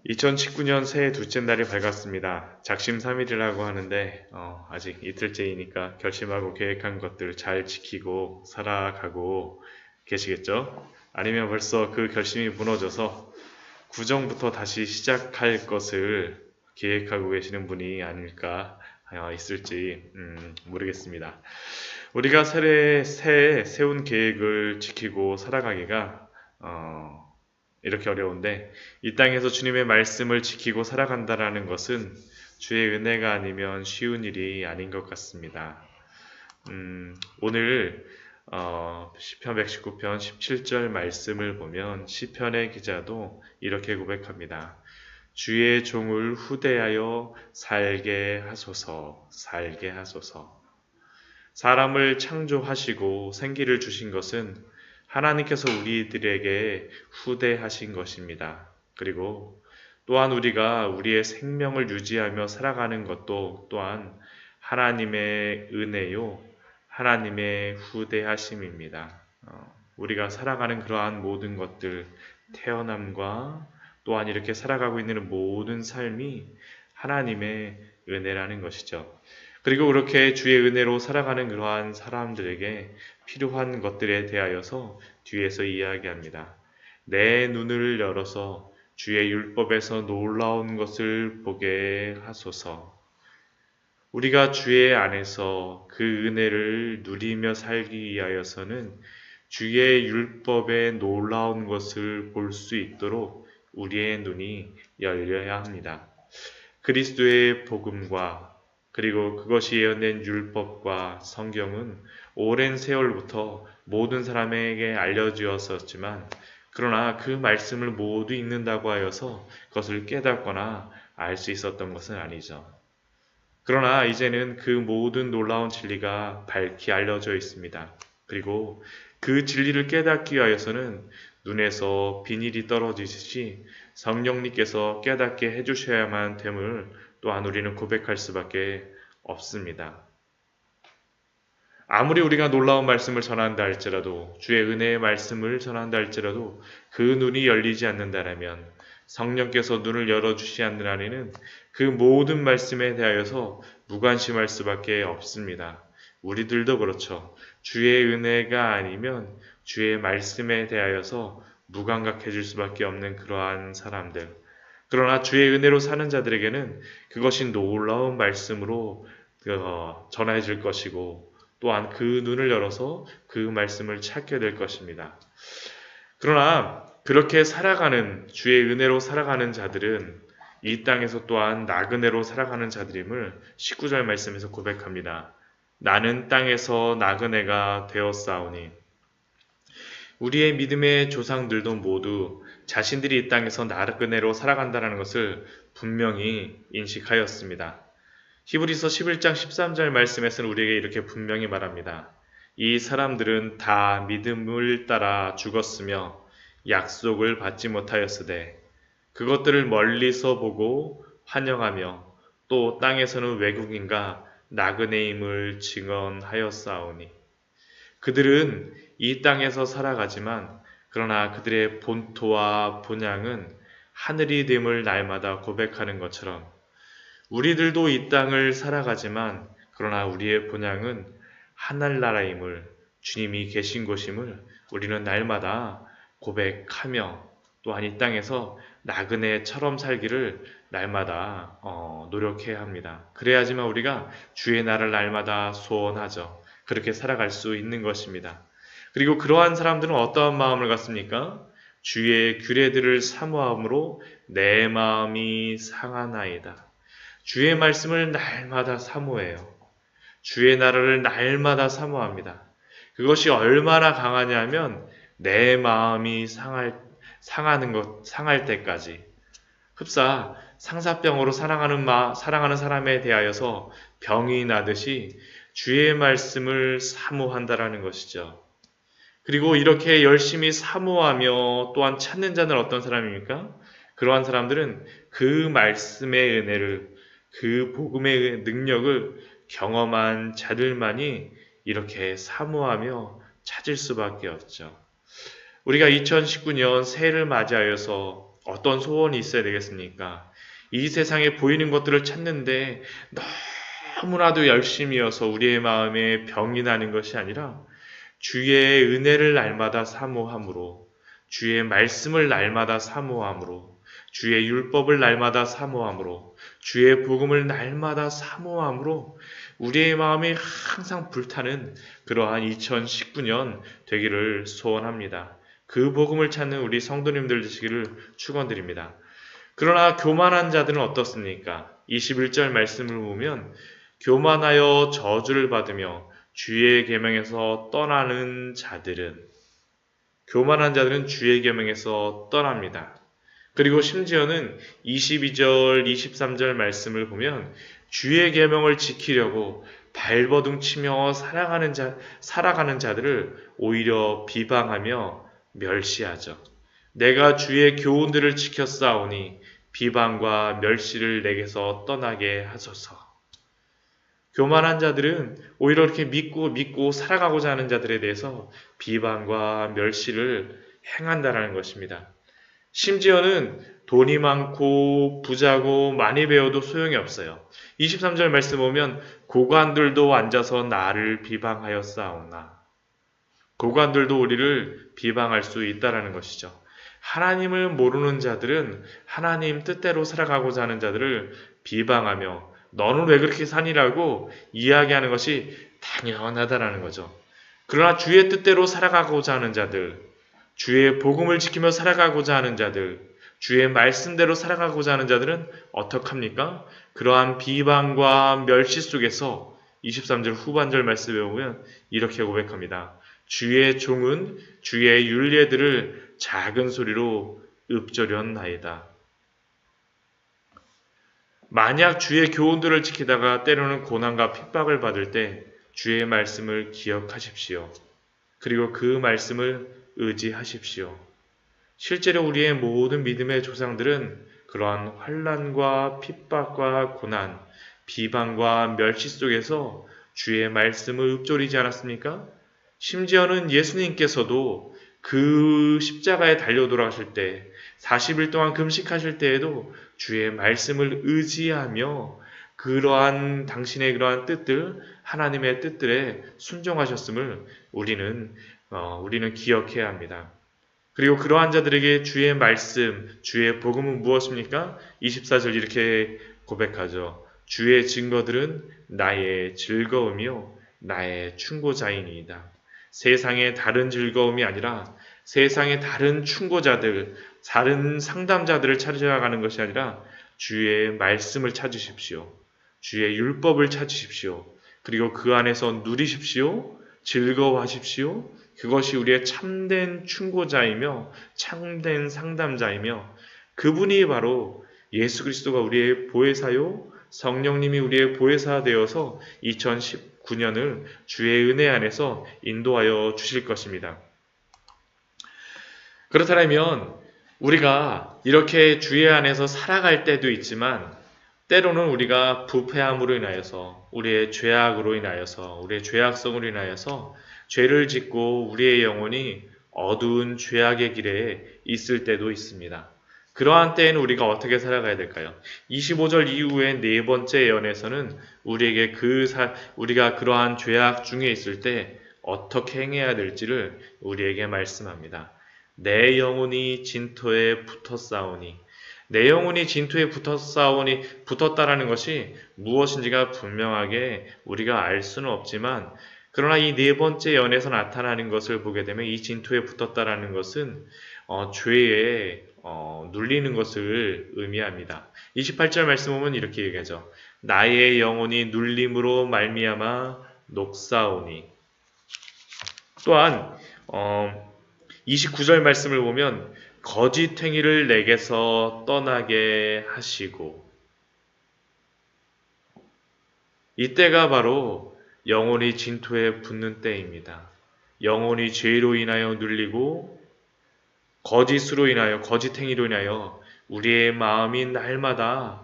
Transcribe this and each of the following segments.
2019년 새해 둘째 날이 밝았습니다. 작심삼일이라고 하는데 아직 이틀째이니까 결심하고 계획한 것들 잘 지키고 살아가고 계시겠죠? 아니면 벌써 그 결심이 무너져서 구정부터 다시 시작할 것을 계획하고 계시는 분이 아닐까 있을지 모르겠습니다. 우리가 새해 세운 계획을 지키고 살아가기가 이렇게 어려운데 이 땅에서 주님의 말씀을 지키고 살아간다라는 것은 주의 은혜가 아니면 쉬운 일이 아닌 것 같습니다. 오늘 시편 119편 17절 말씀을 보면 시편의 기자도 이렇게 고백합니다. 주의 종을 후대하여 살게 하소서, 살게 하소서. 사람을 창조하시고 생기를 주신 것은 하나님께서 우리들에게 후대하신 것입니다. 그리고 또한 우리가 우리의 생명을 유지하며 살아가는 것도 또한 하나님의 은혜요, 하나님의 후대하심입니다. 우리가 살아가는 그러한 모든 것들, 태어남과 또한 이렇게 살아가고 있는 모든 삶이 하나님의 은혜라는 것이죠. 그리고 그렇게 주의 은혜로 살아가는 그러한 사람들에게 필요한 것들에 대하여서 뒤에서 이야기합니다. 내 눈을 열어서 주의 율법에서 놀라운 것을 보게 하소서. 우리가 주의 안에서 그 은혜를 누리며 살기 위하여서는 주의 율법에 놀라운 것을 볼 수 있도록 우리의 눈이 열려야 합니다. 그리스도의 복음과 그리고 그것이 예언된 율법과 성경은 오랜 세월부터 모든 사람에게 알려주었었지만 그러나 그 말씀을 모두 읽는다고 하여서 그것을 깨닫거나 알 수 있었던 것은 아니죠. 그러나 이제는 그 모든 놀라운 진리가 밝히 알려져 있습니다. 그리고 그 진리를 깨닫기 위하여서는 눈에서 비닐이 떨어지듯이 성령님께서 깨닫게 해주셔야만 됨을 또한 우리는 고백할 수밖에 없습니다. 아무리 우리가 놀라운 말씀을 전한다 할지라도 주의 은혜의 말씀을 전한다 할지라도 그 눈이 열리지 않는다라면 성령께서 눈을 열어주시 않는 한에는 그 모든 말씀에 대하여서 무관심할 수밖에 없습니다. 우리들도 그렇죠. 주의 은혜가 아니면 주의 말씀에 대하여서 무감각해질 수밖에 없는 그러한 사람들. 그러나 주의 은혜로 사는 자들에게는 그것이 놀라운 말씀으로 전해질 것이고 또한 그 눈을 열어서 그 말씀을 찾게 될 것입니다. 그러나 그렇게 살아가는 주의 은혜로 살아가는 자들은 이 땅에서 또한 나그네로 살아가는 자들임을 19절 말씀에서 고백합니다. 나는 땅에서 나그네가 되었사오니 우리의 믿음의 조상들도 모두 자신들이 이 땅에서 나그네로 살아간다는 것을 분명히 인식하였습니다. 히브리서 11장 13절 말씀에서는 우리에게 이렇게 분명히 말합니다. 이 사람들은 다 믿음을 따라 죽었으며 약속을 받지 못하였으되 그것들을 멀리서 보고 환영하며 또 땅에서는 외국인과 나그네임을 증언하였사오니 그들은 이 땅에서 살아가지만 그러나 그들의 본토와 본향은 하늘이 됨을 날마다 고백하는 것처럼 우리들도 이 땅을 살아가지만 그러나 우리의 본향은 하늘나라임을 주님이 계신 곳임을 우리는 날마다 고백하며 또한 이 땅에서 나그네처럼 살기를 날마다 노력해야 합니다. 그래야지만 우리가 주의 나라를 날마다 소원하죠. 그렇게 살아갈 수 있는 것입니다. 그리고 그러한 사람들은 어떠한 마음을 갖습니까? 주의 규례들을 사모함으로 내 마음이 상하나이다. 주의 말씀을 날마다 사모해요. 주의 나라를 날마다 사모합니다. 그것이 얼마나 강하냐면 내 마음이 상할 때까지. 흡사 상사병으로 사랑하는 사람에 대하여서 병이 나듯이 주의 말씀을 사모한다라는 것이죠. 그리고 이렇게 열심히 사모하며 또한 찾는 자는 어떤 사람입니까? 그러한 사람들은 그 말씀의 은혜를 그 복음의 능력을 경험한 자들만이 이렇게 사모하며 찾을 수밖에 없죠. 우리가 2019년 새해를 맞이하여서 어떤 소원이 있어야 되겠습니까? 이 세상에 보이는 것들을 찾는데 너무나도 열심이어서 우리의 마음에 병이 나는 것이 아니라 주의 은혜를 날마다 사모함으로, 주의 말씀을 날마다 사모함으로, 주의 율법을 날마다 사모함으로, 주의 복음을 날마다 사모함으로 우리의 마음이 항상 불타는 그러한 2019년 되기를 소원합니다. 그 복음을 찾는 우리 성도님들 되시기를 축원드립니다. 그러나 교만한 자들은 어떻습니까? 21절 말씀을 보면 교만하여 저주를 받으며 주의 계명에서 떠나는 자들은, 교만한 자들은 주의 계명에서 떠납니다. 그리고 심지어는 22절, 23절 말씀을 보면 주의 계명을 지키려고 발버둥 치며 살아가는 자들을 오히려 비방하며 멸시하죠. 내가 주의 교훈들을 지켰사오니 비방과 멸시를 내게서 떠나게 하소서. 교만한 자들은 오히려 이렇게 믿고 살아가고자 하는 자들에 대해서 비방과 멸시를 행한다라는 것입니다. 심지어는 돈이 많고 부자고 많이 배워도 소용이 없어요. 23절 말씀 보면 고관들도 앉아서 나를 비방하였사오나, 고관들도 우리를 비방할 수 있다라는 것이죠. 하나님을 모르는 자들은 하나님 뜻대로 살아가고자 하는 자들을 비방하며 너는 왜 그렇게 사니라고 이야기하는 것이 당연하다라는 거죠. 그러나 주의 뜻대로 살아가고자 하는 자들, 주의 복음을 지키며 살아가고자 하는 자들, 주의 말씀대로 살아가고자 하는 자들은 어떡합니까? 그러한 비방과 멸시 속에서 23절 후반절 말씀에 보면 이렇게 고백합니다. 주의 종은 주의 율례들을 작은 소리로 읊조렸나이다. 만약 주의 교훈들을 지키다가 때로는 고난과 핍박을 받을 때 주의 말씀을 기억하십시오. 그리고 그 말씀을 의지하십시오. 실제로 우리의 모든 믿음의 조상들은 그러한 환난과 핍박과 고난, 비방과 멸시 속에서 주의 말씀을 읊조리지 않았습니까? 심지어는 예수님께서도 그 십자가에 달려 돌아가실 때 40일 동안 금식하실 때에도 주의 말씀을 의지하며 그러한 당신의 그러한 뜻들, 하나님의 뜻들에 순종하셨음을 우리는 기억해야 합니다. 그리고 그러한 자들에게 주의 말씀, 주의 복음은 무엇입니까? 24절 이렇게 고백하죠. 주의 증거들은 나의 즐거움이요 나의 충고자이니이다. 세상의 다른 즐거움이 아니라 세상의 다른 충고자들, 다른 상담자들을 찾아가는 것이 아니라 주의 말씀을 찾으십시오. 주의 율법을 찾으십시오. 그리고 그 안에서 누리십시오. 즐거워하십시오. 그것이 우리의 참된 충고자이며 참된 상담자이며 그분이 바로 예수 그리스도가 우리의 보혜사요 성령님이 우리의 보혜사 되어서 2019년을 주의 은혜 안에서 인도하여 주실 것입니다. 그렇다면 우리가 이렇게 주의 안에서 살아갈 때도 있지만 때로는 우리가 부패함으로 인하여서 우리의 죄악으로 인하여서 우리의 죄악성으로 인하여서 죄를 짓고 우리의 영혼이 어두운 죄악의 길에 있을 때도 있습니다. 그러한 때에는 우리가 어떻게 살아가야 될까요? 25절 이후의 네 번째 예언에서는 우리에게 우리가 그러한 죄악 중에 있을 때 어떻게 행해야 될지를 우리에게 말씀합니다. 내 영혼이 진토에 붙었사오니, 내 영혼이 진토에 붙었다라는 것이 무엇인지가 분명하게 우리가 알 수는 없지만 그러나 이 네 번째 예언에서 나타나는 것을 보게 되면 이 진토에 붙었다라는 것은 죄에 눌리는 것을 의미합니다. 28절 말씀 보면 이렇게 얘기하죠. 나의 영혼이 눌림으로 말미암아 녹사오니. 또한 29절 말씀을 보면 거짓 행위를 내게서 떠나게 하시고, 이때가 바로 영혼이 진토에 붙는 때입니다. 영혼이 죄로 인하여 눌리고 거짓으로 인하여 거짓 행위로 인하여 우리의 마음이 날마다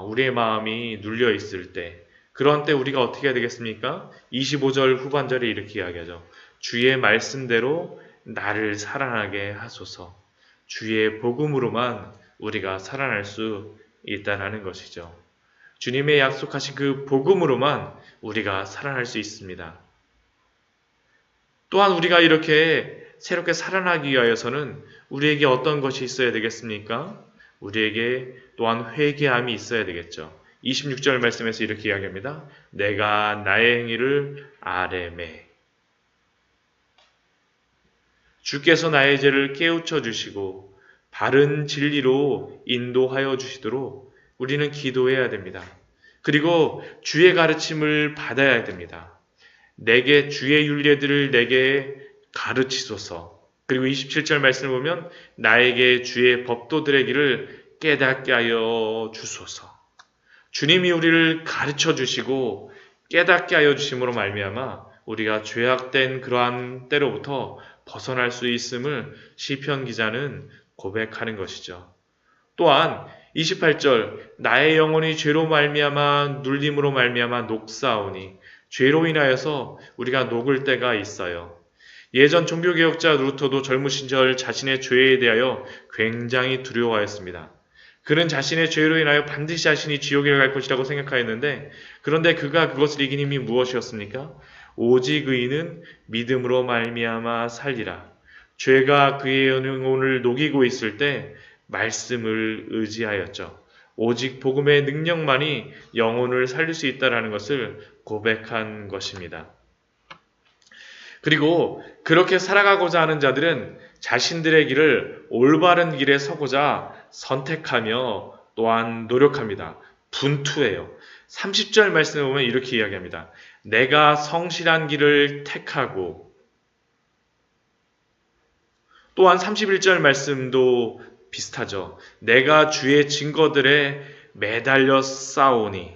우리의 마음이 눌려 있을 때 그런 때 우리가 어떻게 해야 되겠습니까? 25절 후반절에 이렇게 이야기하죠. 주의 말씀대로 나를 살아나게 하소서. 주의 복음으로만 우리가 살아날 수 있다는 것이죠. 주님의 약속하신 그 복음으로만 우리가 살아날 수 있습니다. 또한 우리가 이렇게 새롭게 살아나기 위하여서는 우리에게 어떤 것이 있어야 되겠습니까? 우리에게 또한 회개함이 있어야 되겠죠. 26절 말씀에서 이렇게 이야기합니다. 내가 나의 행위를 아뢰매. 주께서 나의 죄를 깨우쳐 주시고 바른 진리로 인도하여 주시도록 우리는 기도해야 됩니다. 그리고 주의 가르침을 받아야 됩니다. 내게 주의 율례들을 내게 가르치소서. 그리고 27절 말씀을 보면 나에게 주의 법도들의 길을 깨닫게 하여 주소서. 주님이 우리를 가르쳐 주시고 깨닫게 하여 주심으로 말미암아 우리가 죄악된 그러한 때로부터 벗어날 수 있음을 시편 기자는 고백하는 것이죠. 또한 28절 나의 영혼이 죄로 말미암아 눌림으로 말미암아 녹사오니 죄로 인하여서 우리가 녹을 때가 있어요. 예전 종교개혁자 루터도 젊은 시절 자신의 죄에 대하여 굉장히 두려워하였습니다. 그는 자신의 죄로 인하여 반드시 자신이 지옥에 갈 것이라고 생각하였는데 그런데 그가 그것을 이긴 힘이 무엇이었습니까? 오직 의인은 믿음으로 말미암아 살리라. 죄가 그의 영혼을 녹이고 있을 때 말씀을 의지하였죠. 오직 복음의 능력만이 영혼을 살릴 수 있다는 것을 고백한 것입니다. 그리고 그렇게 살아가고자 하는 자들은 자신들의 길을 올바른 길에 서고자 선택하며 또한 노력합니다. 분투해요. 30절 말씀을 보면 이렇게 이야기합니다. 내가 성실한 길을 택하고 또한 31절 말씀도 비슷하죠. 내가 주의 증거들에 매달려 싸우니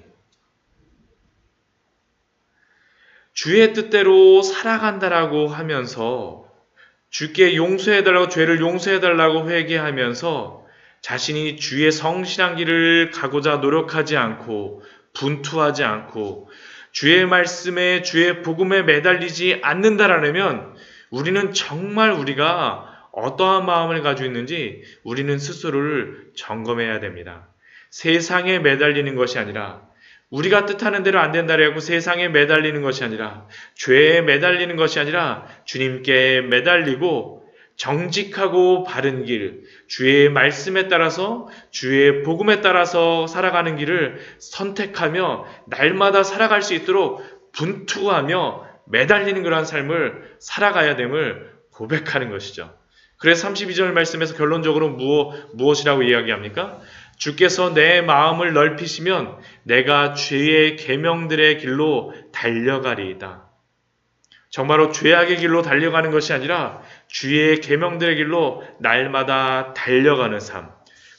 주의 뜻대로 살아간다라고 하면서 주께 용서해달라고 죄를 용서해달라고 회개하면서 자신이 주의 성실한 길을 가고자 노력하지 않고 분투하지 않고 주의 말씀에 주의 복음에 매달리지 않는다라면 우리는 정말 우리가 어떠한 마음을 가지고 있는지 우리는 스스로를 점검해야 됩니다. 세상에 매달리는 것이 아니라 우리가 뜻하는 대로 안 된다라고 세상에 매달리는 것이 아니라 죄에 매달리는 것이 아니라 주님께 매달리고 정직하고 바른 길, 주의 말씀에 따라서 주의 복음에 따라서 살아가는 길을 선택하며 날마다 살아갈 수 있도록 분투하며 매달리는 그러한 삶을 살아가야 됨을 고백하는 것이죠. 그래서 32절 말씀에서 결론적으로 무엇이라고 이야기합니까? 주께서 내 마음을 넓히시면 내가 주의 계명들의 길로 달려가리이다. 정말로 죄악의 길로 달려가는 것이 아니라 주의 계명들의 길로 날마다 달려가는 삶.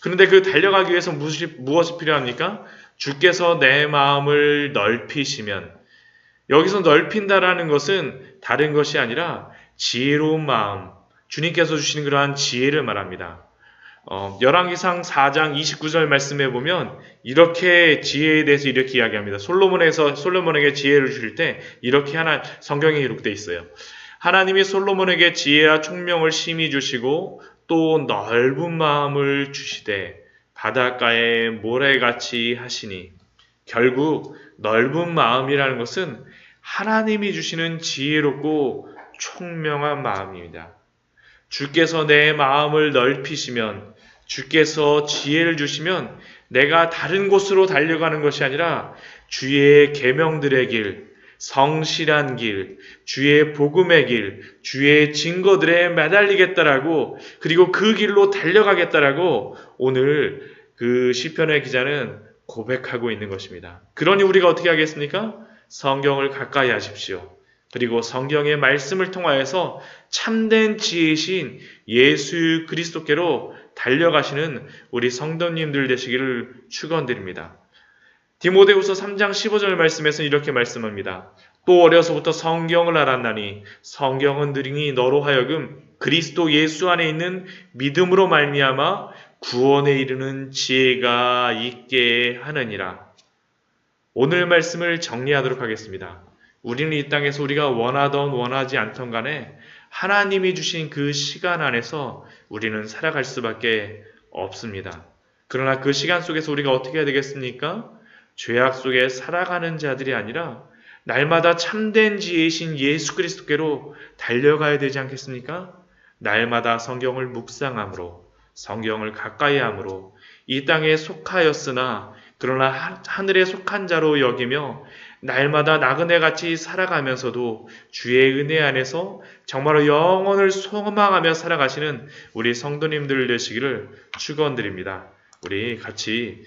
그런데 그 달려가기 위해서 무엇이 필요합니까? 주께서 내 마음을 넓히시면, 여기서 넓힌다라는 것은 다른 것이 아니라 지혜로운 마음, 주님께서 주시는 그러한 지혜를 말합니다. 열왕기상 4장 29절 말씀에 보면 이렇게 지혜에 대해서 이렇게 이야기합니다. 솔로몬에게 지혜를 주실 때 이렇게 성경에 기록되어 있어요. 하나님이 솔로몬에게 지혜와 총명을 심히 주시고 또 넓은 마음을 주시되 바닷가에 모래같이 하시니, 결국 넓은 마음이라는 것은 하나님이 주시는 지혜롭고 총명한 마음입니다. 주께서 내 마음을 넓히시면, 주께서 지혜를 주시면 내가 다른 곳으로 달려가는 것이 아니라 주의 계명들의 길, 성실한 길, 주의 복음의 길, 주의 증거들에 매달리겠다라고, 그리고 그 길로 달려가겠다라고 오늘 그 시편의 기자는 고백하고 있는 것입니다. 그러니 우리가 어떻게 하겠습니까? 성경을 가까이 하십시오. 그리고 성경의 말씀을 통하여서 참된 지혜이신 예수 그리스도께로 달려가시는 우리 성도님들 되시기를 축원드립니다. 디모데후서 3장 15절 말씀에서 이렇게 말씀합니다. 또 어려서부터 성경을 알았나니 성경은 능히 너로 하여금 그리스도 예수 안에 있는 믿음으로 말미암아 구원에 이르는 지혜가 있게 하느니라. 오늘 말씀을 정리하도록 하겠습니다. 우리는 이 땅에서 우리가 원하던 원하지 않던 간에 하나님이 주신 그 시간 안에서 우리는 살아갈 수밖에 없습니다. 그러나 그 시간 속에서 우리가 어떻게 해야 되겠습니까? 죄악 속에 살아가는 자들이 아니라 날마다 참된 지혜이신 예수 그리스도께로 달려가야 되지 않겠습니까? 날마다 성경을 묵상함으로, 성경을 가까이 함으로 이 땅에 속하였으나 그러나 하늘에 속한 자로 여기며 날마다 나그네같이 살아가면서도 주의 은혜 안에서 정말로 영원을 소망하며 살아가시는 우리 성도님들 되시기를 축원드립니다. 우리 같이